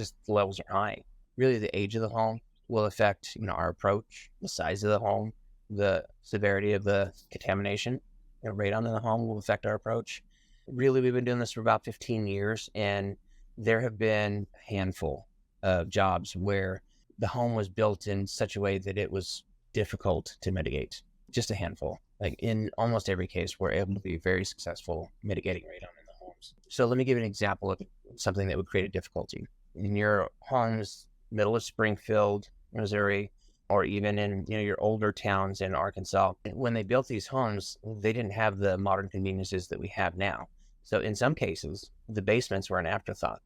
just the levels are high. Really, the age of the home will affect, our approach, the size of the home, the severity of the contamination, radon in the home will affect our approach. Really, we've been doing this for about 15 years, and there have been a handful of jobs where the home was built in such a way that it was difficult to mitigate. Just a handful. Like in almost every case, we're able to be very successful mitigating radon in the homes. So let me give you an example of something that would create a difficulty. In your homes, middle of Springfield, Missouri, or even in your older towns in Arkansas, when they built these homes, they didn't have the modern conveniences that we have now. So in some cases, the basements were an afterthought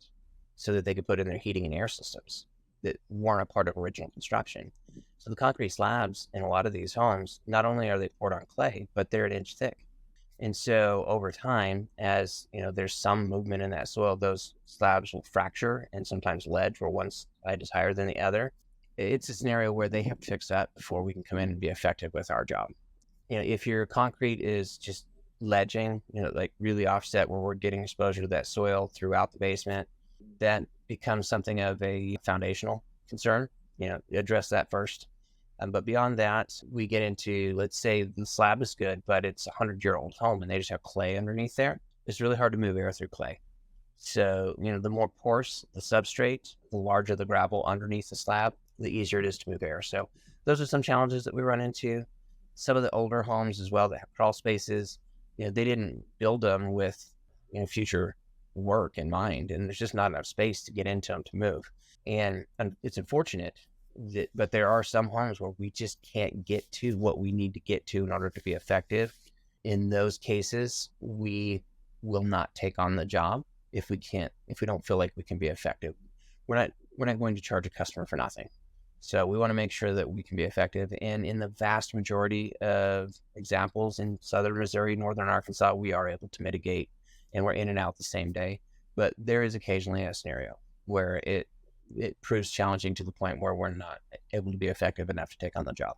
so that they could put in their heating and air systems that weren't a part of original construction. So the concrete slabs in a lot of these homes, not only are they poured on clay, but they're an inch thick. And so over time, as there's some movement in that soil, those slabs will fracture and sometimes ledge where one side is higher than the other. It's a scenario where they have to fix that before we can come in and be effective with our job. If your concrete is just ledging, like really offset where we're getting exposure to that soil throughout the basement, that becomes something of a foundational concern. Address that first. But beyond that, we get into, let's say the slab is good, but it's a 100-year-old home and they just have clay underneath there. It's really hard to move air through clay. So, the more porous the substrate, the larger the gravel underneath the slab, the easier it is to move air. So those are some challenges that we run into. Some of the older homes as well that have crawl spaces, they didn't build them with future work in mind, and there's just not enough space to get into them to move. And it's unfortunate but there are some homes where we just can't get to what we need to get to in order to be effective. In those cases, we will not take on the job if we don't feel like we can be effective. We're not going to charge a customer for nothing. So we want to make sure that we can be effective. And in the vast majority of examples in southern Missouri, northern Arkansas, we are able to mitigate, and we're in and out the same day. But there is occasionally a scenario where it proves challenging to the point where we're not able to be effective enough to take on the job.